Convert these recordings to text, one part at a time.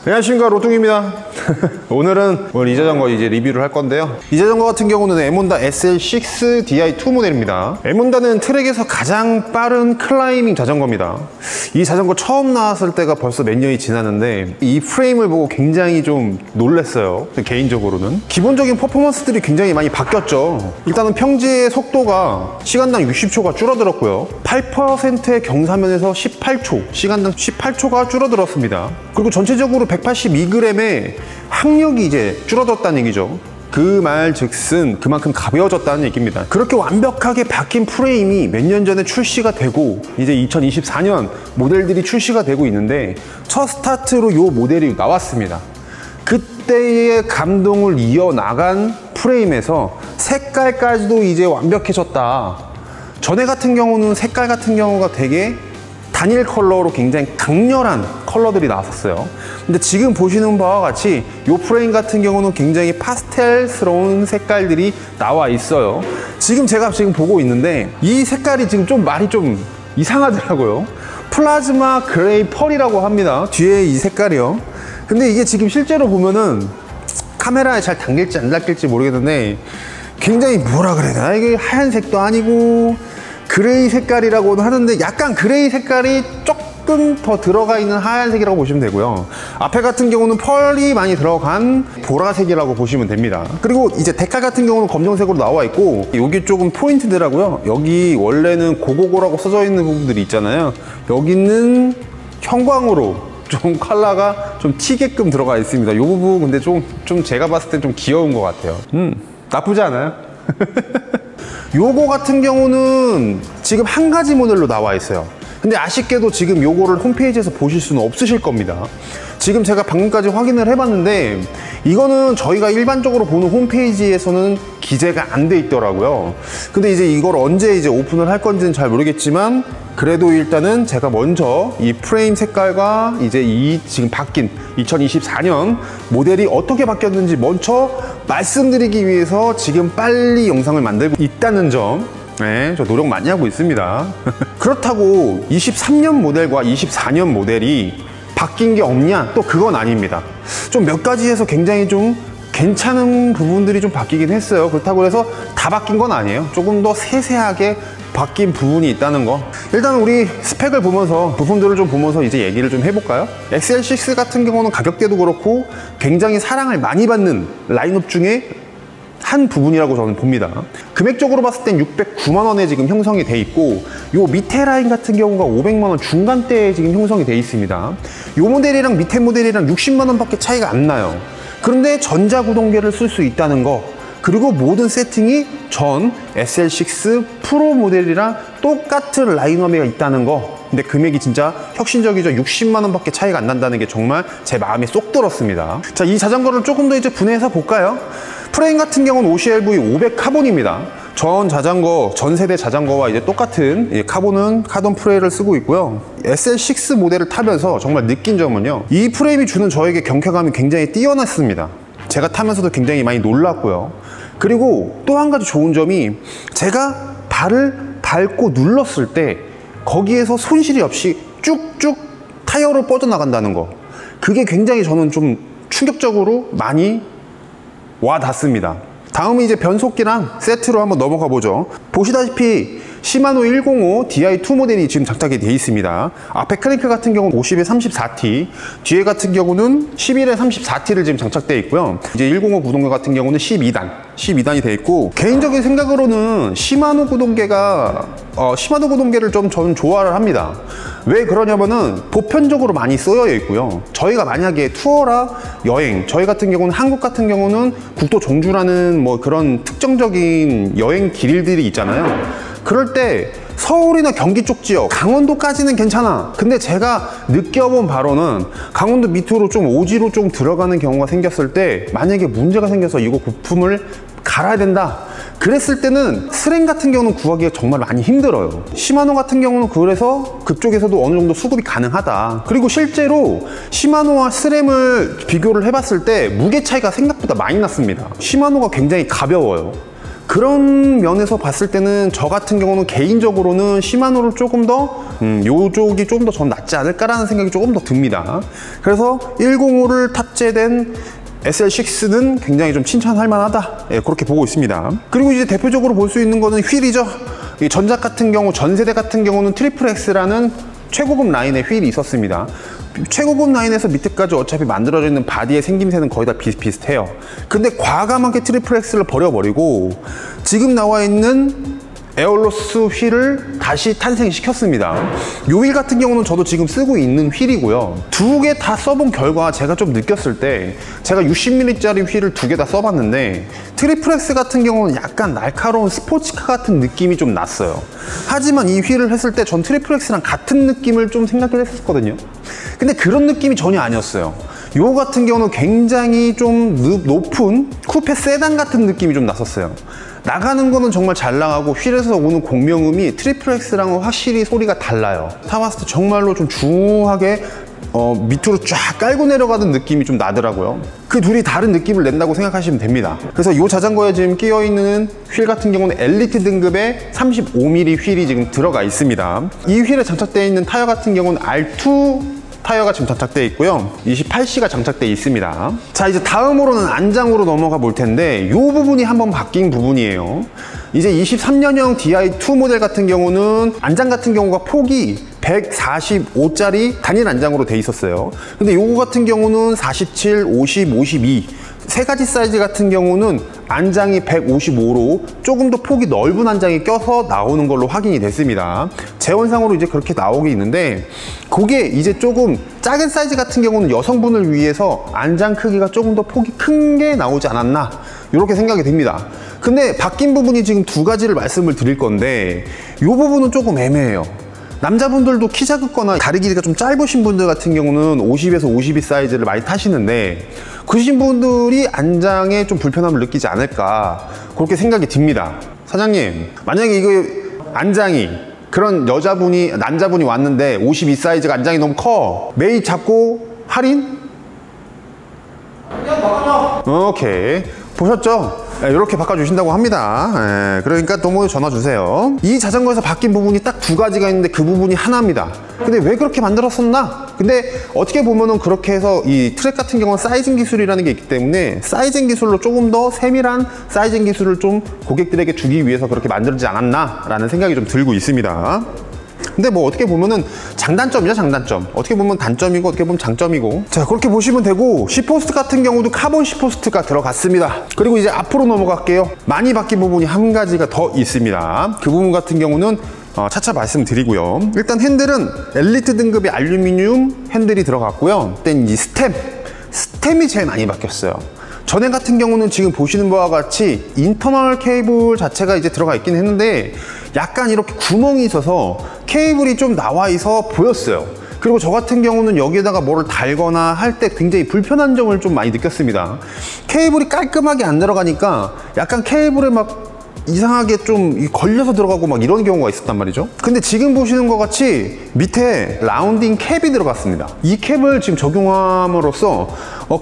안녕하십니까, 로뚱입니다. 오늘은 이 자전거 이제 리뷰를 할 건데요. 이 자전거 같은 경우는 에몬다 SL6 Di2 모델입니다. 에몬다는 트랙에서 가장 빠른 클라이밍 자전거입니다. 이 자전거 처음 나왔을 때가 벌써 몇 년이 지났는데 이 프레임을 보고 굉장히 좀 놀랐어요. 개인적으로는 기본적인 퍼포먼스들이 굉장히 많이 바뀌었죠. 일단은 평지의 속도가 시간당 60초가 줄어들었고요. 8%의 경사면에서 18초, 시간당 18초가 줄어들었습니다. 그리고 전체적으로 182g의 항력이 이제 줄어들었다는 얘기죠. 그 말 즉슨 그만큼 가벼워졌다는 얘기입니다. 그렇게 완벽하게 바뀐 프레임이 몇 년 전에 출시가 되고 이제 2024년 모델들이 출시가 되고 있는데 첫 스타트로 이 모델이 나왔습니다. 그때의 감동을 이어나간 프레임에서 색깔까지도 이제 완벽해졌다. 전에 같은 경우는 색깔 같은 경우가 되게 단일 컬러로 굉장히 강렬한 컬러들이 나왔었어요. 근데 지금 보시는 바와 같이 이 프레임 같은 경우는 굉장히 파스텔스러운 색깔들이 나와 있어요. 지금 제가 보고 있는데 이 색깔이 지금 좀 말이 좀 이상하더라고요. 플라즈마 그레이 펄이라고 합니다. 뒤에 이 색깔이요. 근데 이게 지금 실제로 보면은 카메라에 잘 담길지 안 담길지 모르겠는데 굉장히 뭐라 그래야 되나, 이게 하얀색도 아니고 그레이 색깔이라고는 하는데 약간 그레이 색깔이 조금 더 들어가 있는 하얀색이라고 보시면 되고요. 앞에 같은 경우는 펄이 많이 들어간 보라색이라고 보시면 됩니다. 그리고 이제 데칼 같은 경우는 검정색으로 나와 있고 여기 조금 포인트더라고요. 여기 원래는 고고고라고 써져 있는 부분들이 있잖아요. 여기는 형광으로 좀 컬러가 좀 튀게끔 들어가 있습니다. 이 부분 근데 좀 제가 봤을 때 좀 귀여운 것 같아요. 나쁘지 않아요? 요거 같은 경우는 지금 한 가지 모델로 나와 있어요. 근데 아쉽게도 지금 요거를 홈페이지에서 보실 수는 없으실 겁니다. 지금 제가 방금까지 확인을 해봤는데 이거는 저희가 일반적으로 보는 홈페이지에서는 기재가 안 돼 있더라고요. 근데 이제 이걸 언제 이제 오픈을 할 건지는 잘 모르겠지만 그래도 일단은 제가 먼저 이 프레임 색깔과 이제 이 지금 바뀐 2024년 모델이 어떻게 바뀌었는지 먼저 말씀드리기 위해서 지금 빨리 영상을 만들고 있다는 점, 네, 저 노력 많이 하고 있습니다. 그렇다고 23년 모델과 24년 모델이 바뀐 게 없냐? 또 그건 아닙니다. 좀 몇 가지에서 굉장히 좀 괜찮은 부분들이 좀 바뀌긴 했어요. 그렇다고 해서 다 바뀐 건 아니에요. 조금 더 세세하게 바뀐 부분이 있다는 거. 일단 우리 스펙을 보면서 부품들을 좀 보면서 이제 얘기를 좀 해볼까요? SL6 같은 경우는 가격대도 그렇고 굉장히 사랑을 많이 받는 라인업 중에 한 부분이라고 저는 봅니다. 금액적으로 봤을 땐 609만 원에 지금 형성이 돼 있고 요 밑에 라인 같은 경우가 500만 원 중간대에 지금 형성이 돼 있습니다. 요 모델이랑 밑에 모델이랑 60만 원 밖에 차이가 안 나요. 그런데 전자구동계를 쓸 수 있다는 거, 그리고 모든 세팅이 전 SL6 프로 모델이랑 똑같은 라인업에 있다는 거. 근데 금액이 진짜 혁신적이죠. 60만 원 밖에 차이가 안 난다는 게 정말 제 마음에 쏙 들었습니다. 자, 이 자전거를 조금 더 이제 분해해서 볼까요? 프레임 같은 경우는 OCLV 500 카본입니다. 전 세대 자전거와 이제 똑같은 카본 프레임을 쓰고 있고요. SL6 모델을 타면서 정말 느낀 점은요, 이 프레임이 주는 저에게 경쾌감이 굉장히 뛰어났습니다. 제가 타면서도 굉장히 많이 놀랐고요. 그리고 또 한 가지 좋은 점이 제가 발을 밟고 눌렀을 때 거기에서 손실이 없이 쭉쭉 타이어로 뻗어나간다는 거, 그게 굉장히 저는 좀 충격적으로 많이 와닿습니다. 다음은 이제 변속기랑 세트로 한번 넘어가 보죠. 보시다시피 시마노 105 Di2 모델이 지금 장착이 되어 있습니다. 앞에 크랭크 같은 경우는 50에 34T, 뒤에 같은 경우는 11에 34T를 지금 장착되어 있고요. 이제 105 구동계 같은 경우는 12단이 되어 있고, 개인적인 생각으로는 시마노 구동계를 좀 저는 좋아를 합니다. 왜 그러냐면은 보편적으로 많이 쓰여 있고요. 저희가 만약에 투어라 여행, 저희 같은 경우는 한국 같은 경우는 국도 종주라는 뭐 그런 특정적인 여행 길들이 있잖아요. 그럴 때 서울이나 경기 쪽 지역, 강원도까지는 괜찮아. 근데 제가 느껴본 바로는 강원도 밑으로 좀 오지로 좀 들어가는 경우가 생겼을 때 만약에 문제가 생겨서 이거 부품을 갈아야 된다, 그랬을 때는 스램 같은 경우는 구하기가 정말 많이 힘들어요. 시마노 같은 경우는 그래서 그쪽에서도 어느 정도 수급이 가능하다. 그리고 실제로 시마노와 스램을 비교를 해봤을 때 무게 차이가 생각보다 많이 났습니다. 시마노가 굉장히 가벼워요. 그런 면에서 봤을 때는 저 같은 경우는 개인적으로는 시마노를 조금 더 요쪽이 조금 더 전 낫지 않을까라는 생각이 조금 더 듭니다. 그래서 105를 탑재된 SL6는 굉장히 좀 칭찬할 만하다, 예, 그렇게 보고 있습니다. 그리고 이제 대표적으로 볼 수 있는 거는 휠이죠. 이 전작 같은 경우, 전세대 같은 경우는 트리플 X라는 최고급 라인의 휠이 있었습니다. 최고급 라인에서 밑에까지 어차피 만들어져 있는 바디의 생김새는 거의 다 비슷비슷해요. 근데 과감하게 트리플 X를 버려버리고 지금 나와 있는 에어로스 휠을 다시 탄생시켰습니다. 이 휠 같은 경우는 저도 지금 쓰고 있는 휠이고요. 두 개 다 써본 결과 제가 좀 느꼈을 때, 제가 60mm짜리 휠을 두 개 다 써봤는데 트리플 X 같은 경우는 약간 날카로운 스포츠카 같은 느낌이 좀 났어요. 하지만 이 휠을 했을 때 전 트리플 X랑 같은 느낌을 좀 생각했었거든요. 근데 그런 느낌이 전혀 아니었어요. 요 같은 경우는 굉장히 좀 높은 쿠페 세단 같은 느낌이 좀 났었어요. 나가는 거는 정말 잘 나가고 휠에서 오는 공명음이 트리플 X랑은 확실히 소리가 달라요. 타봤을 때 정말로 좀 중후하게 밑으로 쫙 깔고 내려가는 느낌이 좀 나더라고요. 그 둘이 다른 느낌을 낸다고 생각하시면 됩니다. 그래서 이 자전거에 지금 끼어있는 휠 같은 경우는 엘리트 등급의 35mm 휠이 지금 들어가 있습니다. 이 휠에 장착되어 있는 타이어 같은 경우는 R2 타이어가 지금 장착되어 있고요. 28C가 장착되어 있습니다. 자, 이제 다음으로는 안장으로 넘어가 볼 텐데 이 부분이 한번 바뀐 부분이에요. 이제 23년형 DI2 모델 같은 경우는 안장 같은 경우가 폭이 145짜리 단일 안장으로 돼 있었어요. 근데 요거 같은 경우는 47, 50, 52 세 가지 사이즈 같은 경우는 안장이 155로 조금 더 폭이 넓은 안장이 껴서 나오는 걸로 확인이 됐습니다. 재원상으로 이제 그렇게 나오게 있는데, 그게 이제 조금 작은 사이즈 같은 경우는 여성분을 위해서 안장 크기가 조금 더 폭이 큰 게 나오지 않았나, 이렇게 생각이 됩니다. 근데 바뀐 부분이 지금 두 가지를 말씀을 드릴 건데, 이 부분은 조금 애매해요. 남자분들도 키 작거나 다리 길이가 좀 짧으신 분들 같은 경우는 50에서 52 사이즈를 많이 타시는데, 그러신 분들이 안장에 좀 불편함을 느끼지 않을까, 그렇게 생각이 듭니다. 사장님, 만약에 이거 안장이 그런 남자분이 왔는데 52 사이즈가 안장이 너무 커, 매입 잡고 할인? 그냥 바꿔줘. 오케이, 보셨죠? 이렇게 바꿔주신다고 합니다. 그러니까 또 전화 주세요. 이 자전거에서 바뀐 부분이 딱 두 가지가 있는데 그 부분이 하나입니다. 근데 왜 그렇게 만들었었나? 근데 어떻게 보면은 그렇게 해서 이 트랙 같은 경우는 사이징 기술이라는 게 있기 때문에 사이징 기술로 조금 더 세밀한 사이징 기술을 좀 고객들에게 주기 위해서 그렇게 만들지 않았나 라는 생각이 좀 들고 있습니다. 근데 뭐 어떻게 보면은 장단점이죠, 장단점. 어떻게 보면 단점이고 어떻게 보면 장점이고. 자, 그렇게 보시면 되고, 시포스트 같은 경우도 카본 시포스트가 들어갔습니다. 그리고 이제 앞으로 넘어갈게요. 많이 바뀐 부분이 한 가지가 더 있습니다. 그 부분 같은 경우는 차차 말씀드리고요. 일단 핸들은 엘리트 등급의 알루미늄 핸들이 들어갔고요. 일단 이 스템이 제일 많이 바뀌었어요. 전에 같은 경우는 지금 보시는 바와 같이 인터널 케이블 자체가 이제 들어가 있긴 했는데 약간 이렇게 구멍이 있어서 케이블이 좀 나와 있어 보였어요. 그리고 저 같은 경우는 여기에다가 뭐를 달거나 할 때 굉장히 불편한 점을 좀 많이 느꼈습니다. 케이블이 깔끔하게 안 들어가니까 약간 케이블에 막 이상하게 좀 걸려서 들어가고 막 이런 경우가 있었단 말이죠. 근데 지금 보시는 것 같이 밑에 라운딩 캡이 들어갔습니다. 이 캡을 지금 적용함으로써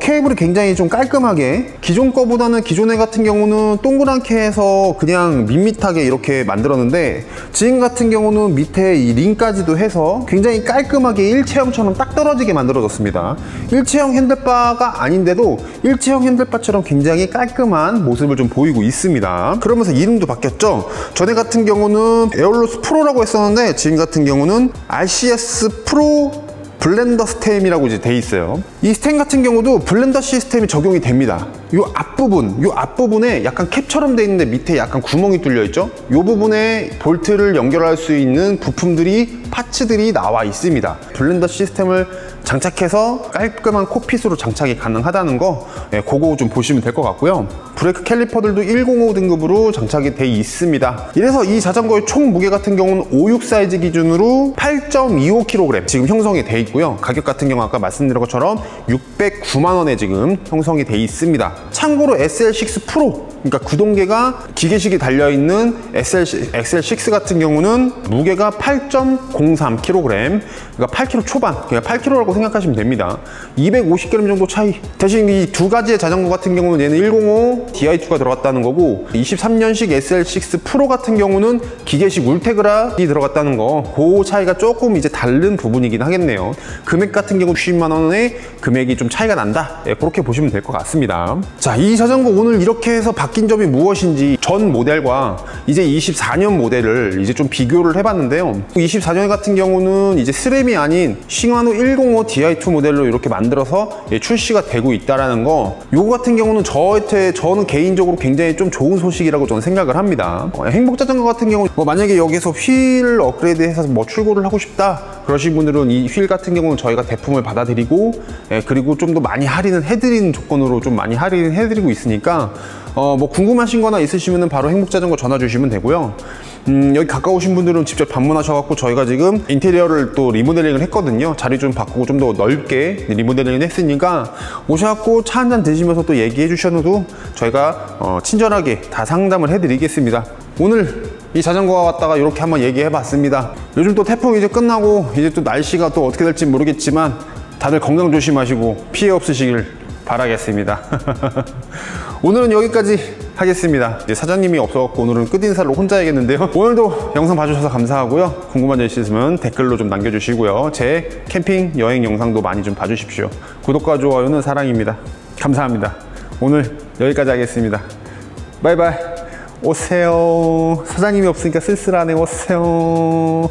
케이블이 굉장히 좀 깔끔하게, 기존 거보다는 기존에 같은 경우는 동그랗게 해서 그냥 밋밋하게 이렇게 만들었는데, 지금 같은 경우는 밑에 이 링까지도 해서 굉장히 깔끔하게 일체형처럼 딱 떨어지게 만들어졌습니다. 일체형 핸들바가 아닌데도 일체형 핸들바처럼 굉장히 깔끔한 모습을 좀 보이고 있습니다. 그러면서 이름도 바뀌었죠. 전에 같은 경우는 에어로스 프로라고 했었는데 지금 같은 경우는 RCS 프로 블렌더 스템이라고 이제 돼 있어요. 이 스템 같은 경우도 블렌더 시스템이 적용이 됩니다. 이 앞부분에 약간 캡처럼 돼 있는데 밑에 약간 구멍이 뚫려 있죠. 이 부분에 볼트를 연결할 수 있는 부품들이, 파츠들이 나와 있습니다. 블렌더 시스템을 장착해서 깔끔한 코핏으로 장착이 가능하다는 거, 그거 좀 보시면 될 것 같고요. 브레이크 캘리퍼들도 105 등급으로 장착이 돼 있습니다. 이래서 이 자전거의 총 무게 같은 경우는 56 사이즈 기준으로 8.25kg 지금 형성이 돼 있고요. 가격 같은 경우 아까 말씀드린 것처럼 609만 원에 지금 형성이 돼 있습니다. 참고로 SL6 프로, 그러니까 구동계가 기계식이 달려있는 XL6 같은 경우는 무게가 8.03kg, 그러니까 8kg 초반, 그냥 8kg라고 생각하시면 됩니다. 250g 정도 차이. 대신 이 두 가지의 자전거 같은 경우는 얘는 105 Di2가 들어갔다는 거고, 23년식 SL6 프로 같은 경우는 기계식 울테그라이 들어갔다는 거, 그 차이가 조금 이제 다른 부분이긴 하겠네요. 금액 같은 경우 60만 원에 금액이 좀 차이가 난다, 그렇게 보시면 될 것 같습니다. 자, 이 자전거 오늘 이렇게 해서 바뀐 점이 무엇인지 전 모델과 이제 24년 모델을 이제 좀 비교를 해봤는데요. 24년 같은 경우는 이제 스램이 아닌 싱와노 105 Di2 모델로 이렇게 만들어서 출시가 되고 있다라는 거, 요거 같은 경우는 저는 개인적으로 굉장히 좀 좋은 소식이라고 저는 생각을 합니다. 행복자전거 같은 경우 만약에 여기서 휠 업그레이드해서 출고를 하고 싶다 그러신 분들은 이 휠 같은 경우는 저희가 대품을 받아드리고, 그리고 좀 더 많이 할인을 해드리는 조건으로 좀 많이 할인을 해드리고 있으니까 궁금하신 거나 있으시면 바로 행복자전거 전화 주시면 되고요. 여기 가까우신 분들은 직접 방문하셔갖고 저희가 지금 인테리어를 또 리모델링을 했거든요. 자리 좀 바꾸고 좀 더 넓게 리모델링을 했으니까 오셔갖고 차 한잔 드시면서 또 얘기해 주셔도 저희가 친절하게 다 상담을 해드리겠습니다. 오늘 이 자전거가 왔다가 이렇게 한번 얘기해 봤습니다. 요즘 또 태풍 이제 끝나고 이제 또 날씨가 또 어떻게 될지 모르겠지만 다들 건강 조심하시고 피해 없으시길 바라겠습니다. 오늘은 여기까지 하겠습니다. 이제 사장님이 없어갖고 오늘은 끝인사로 혼자 해야겠는데요. 오늘도 영상 봐주셔서 감사하고요. 궁금한 점 있으시면 댓글로 좀 남겨주시고요. 제 캠핑 여행 영상도 많이 좀 봐주십시오. 구독과 좋아요는 사랑입니다. 감사합니다. 오늘 여기까지 하겠습니다. 바이바이. 오세요. 사장님이 없으니까 쓸쓸하네. 오세요.